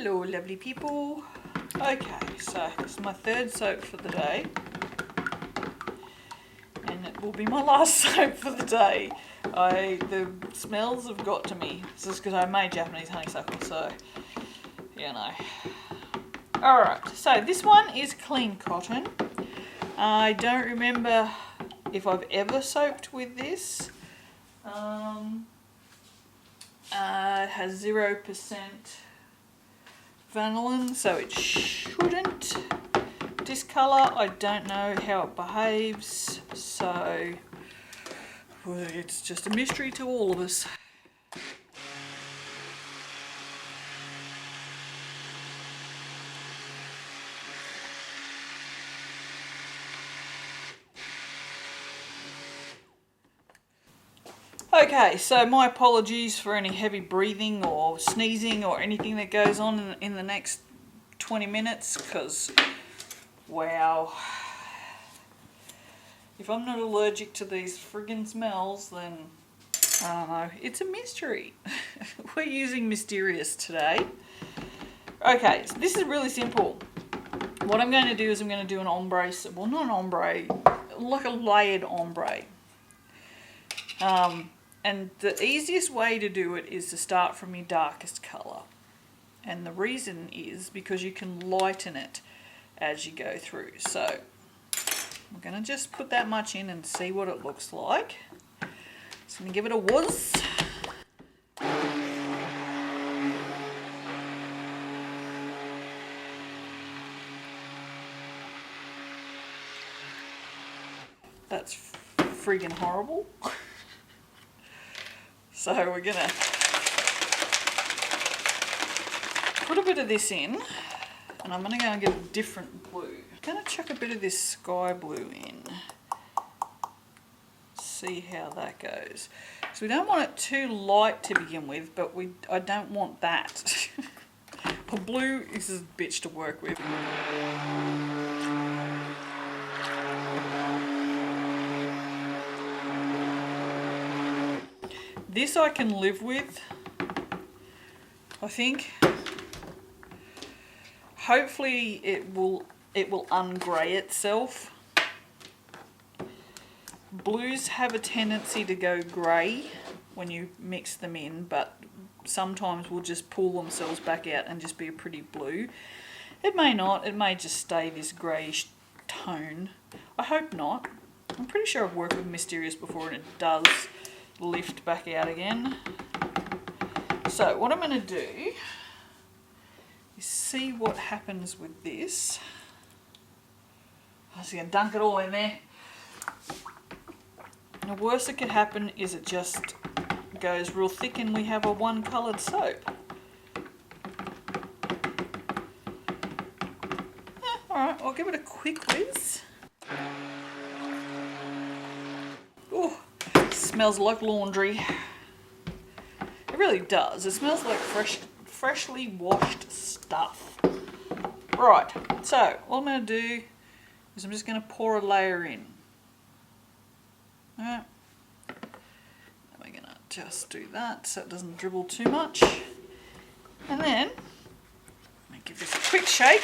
Hello lovely people. Okay, so this is my third soap for the day. And it will be my last soap for the day. The smells have got to me. This is because I made Japanese honeysuckle, so you know. Alright, so this one is clean cotton. I don't remember if I've ever soaped with this. It has 0% vanillin, so it shouldn't discolour. I don't know how it behaves, so it's just a mystery to all of us. Okay, so my apologies for any heavy breathing or sneezing or anything that goes on in the next 20 minutes, because, wow. If I'm not allergic to these friggin' smells, then, I don't know, it's a mystery. We're using Mysterious today. Okay, so this is really simple. What I'm going to do is I'm going to do an ombre, well not an ombre, like a layered ombre. And the easiest way to do it is to start from your darkest colour. And the reason is because you can lighten it as you go through. So I'm going to just put that much in and see what it looks like. Just going to give it a whiz. That's friggin' horrible. So we're going to put a bit of this in, and I'm going to go and get a different blue. I'm going to chuck a bit of this sky blue in. See how that goes. So we don't want it too light to begin with, but I don't want that. But blue is a bitch to work with. This I can live with, I think. Hopefully it will ungrey itself. Blues have a tendency to go grey when you mix them in, but sometimes will just pull themselves back out and just be a pretty blue. It may not, it may just stay this greyish tone. I hope not. I'm pretty sure I've worked with Mysterious before and it does lift back out again. So what I'm going to do is see what happens with this. I'm just going to dunk it all in there. The worst that could happen is it just goes real thick and we have a one coloured soap. Alright, I'll give it a quick whiz. Oh, smells like laundry. It really does. It smells like freshly washed stuff. Right, so what I'm going to do is I'm just going to pour a layer in. Alright. We're going to just do that so it doesn't dribble too much. And then, I'm going to give this a quick shake.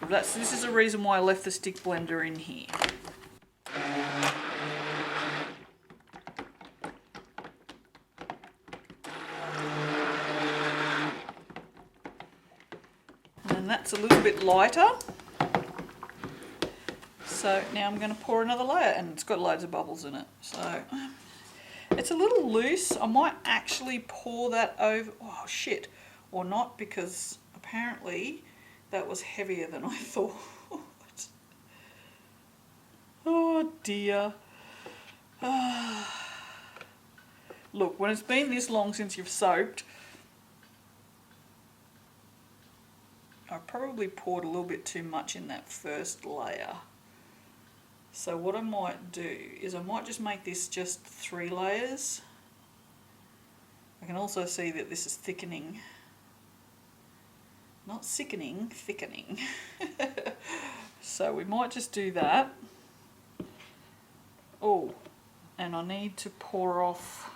This is the reason why I left the stick blender in here. And that's a little bit lighter. So now I'm going to pour another layer, and it's got loads of bubbles in it. So it's a little loose. I might actually pour that over. Oh shit. Or not, because apparently that was heavier than I thought. Oh dear. Look, when it's been this long since you've soaped, I probably poured a little bit too much in that first layer. So what I might do is I might just make this just 3 layers. I can also see that this is thickening. Not sickening, thickening. So we might just do that. Oh, and I need to pour off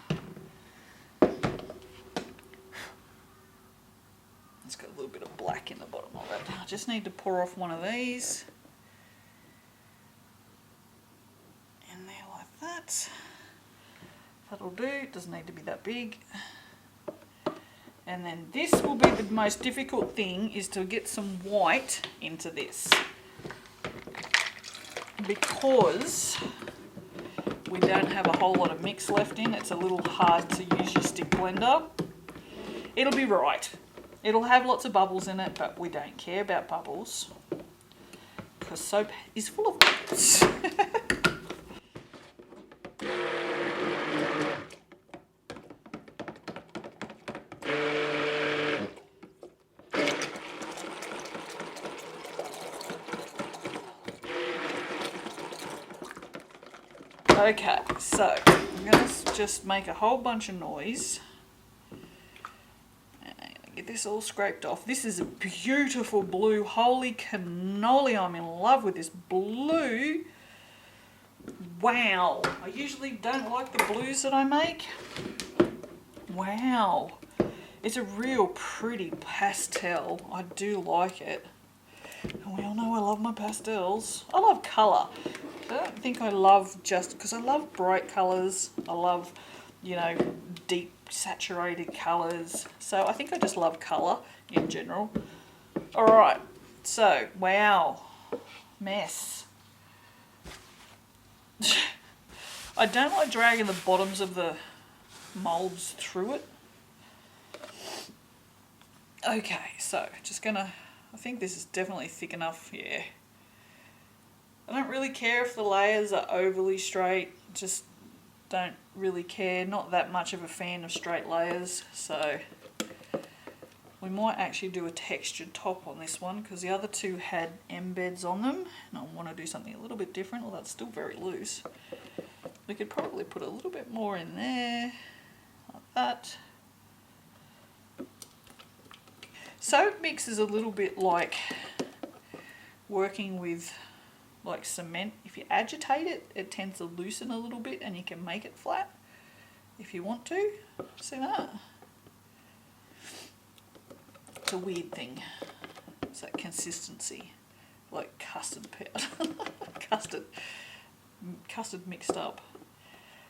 back in the bottom of it. I just need to pour off one of these. In there like that. That'll do, it doesn't need to be that big. And then this will be the most difficult thing, is to get some white into this. Because we don't have a whole lot of mix left in, it's a little hard to use your stick blender. It'll be right. It'll have lots of bubbles in it, but we don't care about bubbles because soap is full of bubbles. Okay, so I'm going to just make a whole bunch of noise. Get this all scraped off. This is a beautiful blue. Holy cannoli, I'm in love with this blue. Wow. I usually don't like the blues that I make. Wow. It's a real pretty pastel. I do like it. And we all know I love my pastels. I love colour. I don't think I love just, because I love bright colours. I love, you know, deep saturated colours. So I think I just love colour in general. Alright, so, wow. Mess. I don't like dragging the bottoms of the moulds through it. Okay, so just gonna, I think this is definitely thick enough, yeah. I don't really care if the layers are overly straight, just don't really care. Not that much of a fan of straight layers, so we might actually do a textured top on this one because the other two had embeds on them and I want to do something a little bit different, although it's still very loose. We could probably put a little bit more in there, like that. Soap mix is a little bit like working with like cement. If you agitate it, it tends to loosen a little bit and you can make it flat if you want to. See that? It's a weird thing. It's that consistency, like custard powder. custard mixed up.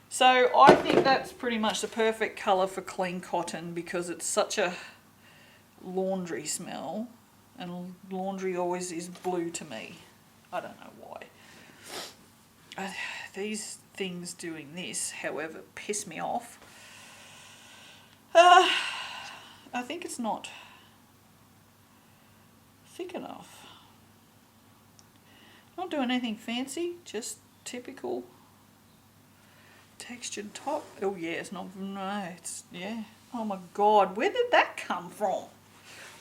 So I think that's pretty much the perfect colour for clean cotton because it's such a laundry smell, and laundry always is blue to me. I don't know why. These things doing this, however, piss me off. I think it's not thick enough. Not doing anything fancy, just typical textured top. Oh yeah, it's not, no, it's, yeah. Oh my God, where did that come from?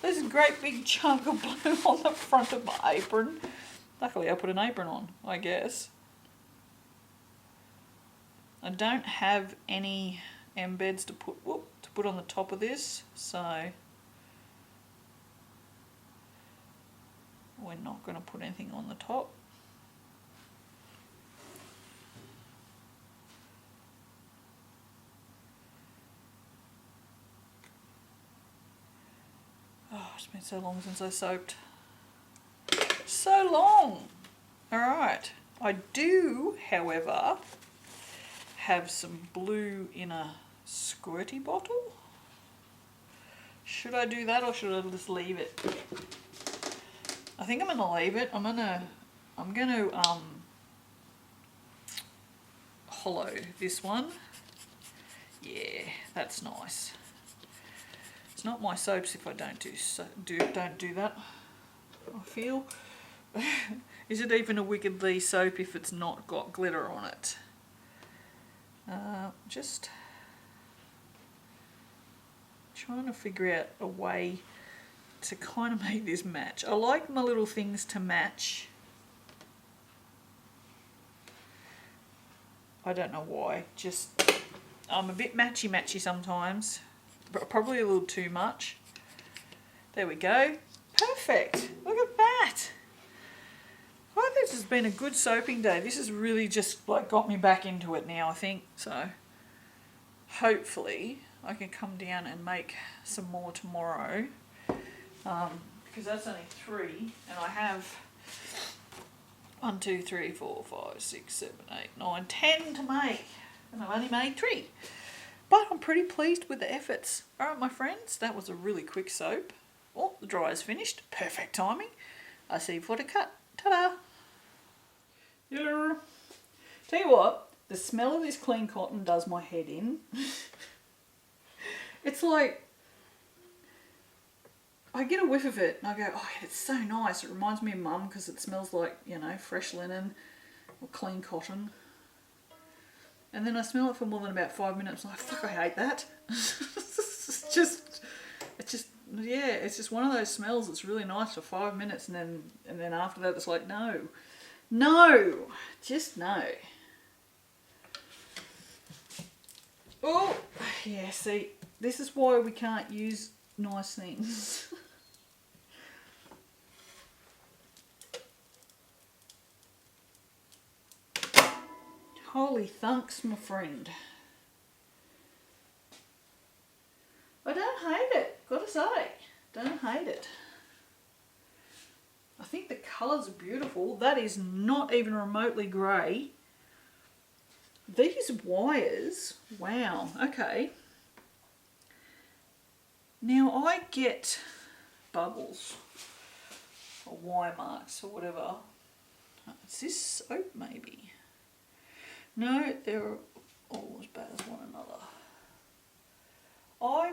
There's a great big chunk of blue on the front of my apron. Luckily I put an apron on, I guess. I don't have any embeds to put on the top of this, so we're not going to put anything on the top. Oh, it's been so long since I soaped. So long. Alright. I do, however, have some blue in a squirty bottle. Should I do that or should I just leave it? I think I'm gonna leave it. I'm gonna hollow this one. Yeah, that's nice. It's not my soaps if I don't do that. I feel. Is it even a Wicked Lee soap if it's not got glitter on it? Just trying to figure out a way to kind of make this match. I like my little things to match. I don't know why. Just I'm a bit matchy sometimes. Probably a little too much. There we go. Perfect. Look at that. I think this has been a good soaping day. This has really just like got me back into it now, I think. So hopefully I can come down and make some more tomorrow. because that's only 3, and I have 1, 2, 3, 4, 5, 6, 7, 8, 9, 10 to make, and I've only made 3. But I'm pretty pleased with the efforts. Alright my friends, that was a really quick soap. Oh, the dryer's finished. Perfect timing. I see for the cut. Ta-da! Hello. Tell you what, the smell of this clean cotton does my head in. It's like, I get a whiff of it and I go, oh, it's so nice. It reminds me of Mum because it smells like, you know, fresh linen or clean cotton. And then I smell it for more than about 5 minutes. I'm like, fuck, I hate that. it's just, yeah, it's just one of those smells that's really nice for 5 minutes, and then after that, it's like, no, just no. Oh, yeah. See, this is why we can't use nice things. Holy thanks, my friend. I don't hate it, gotta say. Don't hate it. I think the colours are beautiful. That is not even remotely grey. These wires, wow, okay. Now I get bubbles or wire marks or whatever. Is this soap maybe? No, they're all as bad as one another. I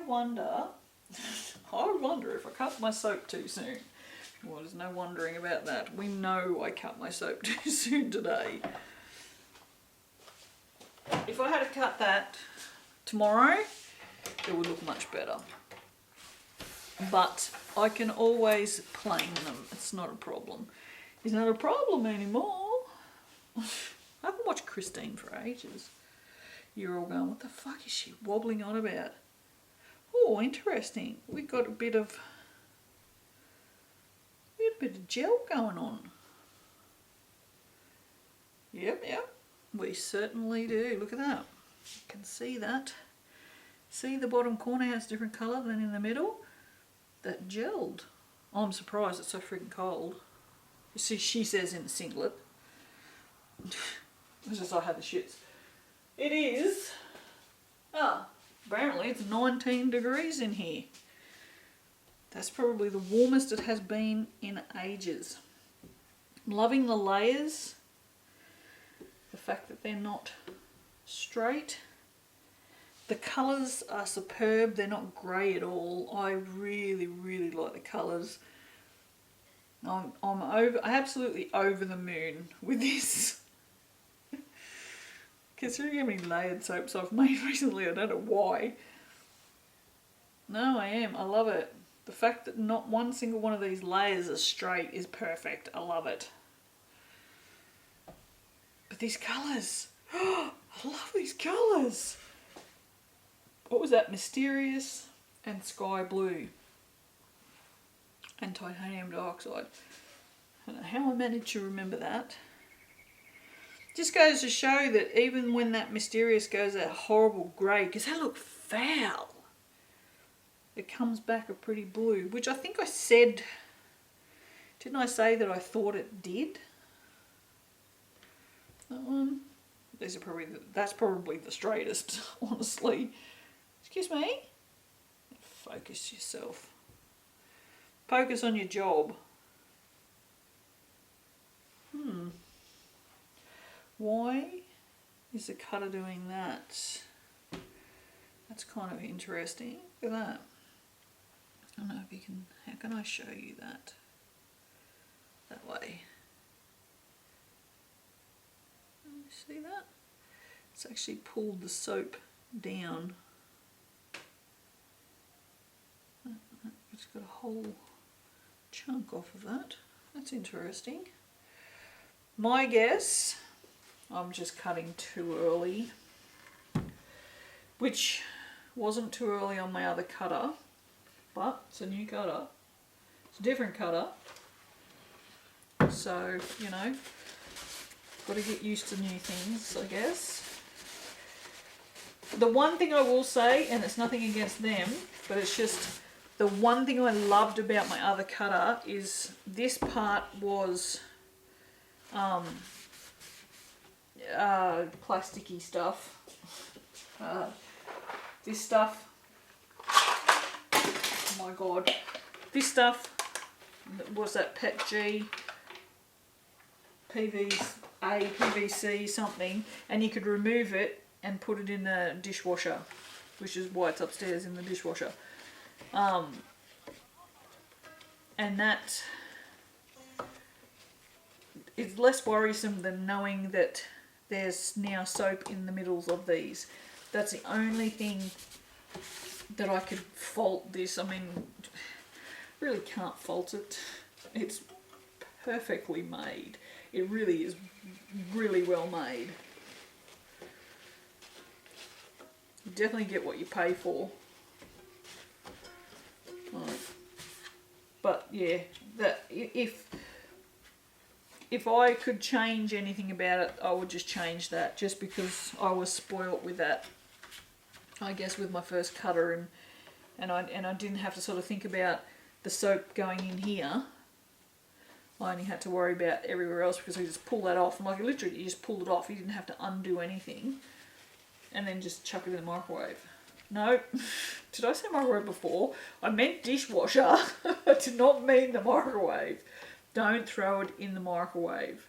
wonder if I cut my soap too soon. Well, there's no wondering about that. We know I cut my soap too soon today. If I had to cut that tomorrow, it would look much better. But I can always plane them. It's not a problem. It's not a problem anymore. I haven't watched Christine for ages. You're all going, what the fuck is she wobbling on about? Oh, interesting. We got a bit of gel going on. Yep. We certainly do. Look at that. You can see that. See the bottom corner has a different colour than in the middle? That gelled. Oh, I'm surprised it's so freaking cold. You see, she says in the singlet. It's just I had the shits. It is. Apparently it's 19 degrees in here. That's probably the warmest it has been in ages. I'm loving the layers. The fact that they're not straight. The colours are superb. They're not grey at all. I really, really like the colours. I'm absolutely over the moon with this. Considering how many layered soaps I've made recently, I don't know why. No, I am. I love it. The fact that not one single one of these layers are straight is perfect. I love it. But these colours. I love these colours. What was that? Mysterious and sky blue. And titanium dioxide. I don't know how I managed to remember that. Just goes to show that even when that mysterious goes that horrible grey, because they look foul, it comes back a pretty blue, which I think I said, didn't I say that I thought it did? That one, these are probably, that's probably the straightest, honestly. Excuse me? Focus yourself. Focus on your job. Why is the cutter doing that? That's kind of interesting. Look at that. I don't know if you can, how can I show you that? That way. See that? It's actually pulled the soap down. It's got a whole chunk off of that. That's interesting. My guess, I'm just cutting too early, which wasn't too early on my other cutter, but it's a new cutter. It's a different cutter. So, you know, got to get used to new things, I guess. The one thing I will say, and it's nothing against them, but it's just The one thing I loved about my other cutter is this part was plasticky stuff. This stuff, oh my god, this stuff was that PETG, PVC something, and you could remove it and put it in the dishwasher, which is why it's upstairs in the dishwasher. And that is less worrisome than knowing that there's now soap in the middles of these. That's the only thing that I could fault this. I mean, really can't fault it. It's perfectly made. It really is really well made. You definitely get what you pay for. But yeah, that if I could change anything about it, I would just change that, just because I was spoilt with that, I guess, with my first cutter, and I didn't have to sort of think about the soap going in here. I only had to worry about everywhere else because I just pull that off, and like literally you just pulled it off. You didn't have to undo anything, and then just chuck it in the microwave. No, did I say microwave before? I meant dishwasher. I did not mean the microwave. Don't throw it in the microwave.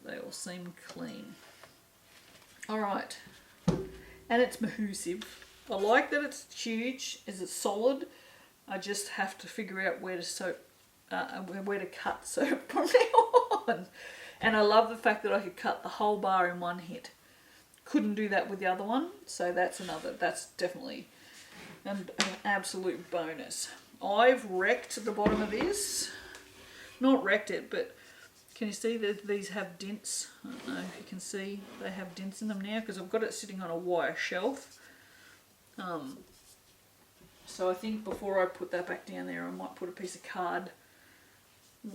They all seem clean. Alright. And it's mahoosive. I like that it's huge. Is it solid? I just have to figure out where to cut soap from now on. And I love the fact that I could cut the whole bar in one hit. Couldn't do that with the other one, so that's definitely an absolute bonus. I've wrecked the bottom of this. Not wrecked it, but can you see that these have dents? I don't know if you can see they have dents in them now because I've got it sitting on a wire shelf. So I think before I put that back down there, I might put a piece of card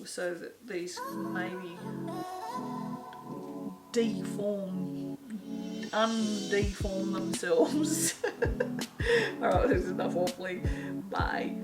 so that these maybe undeform themselves. Alright, this is enough waffling. Bye.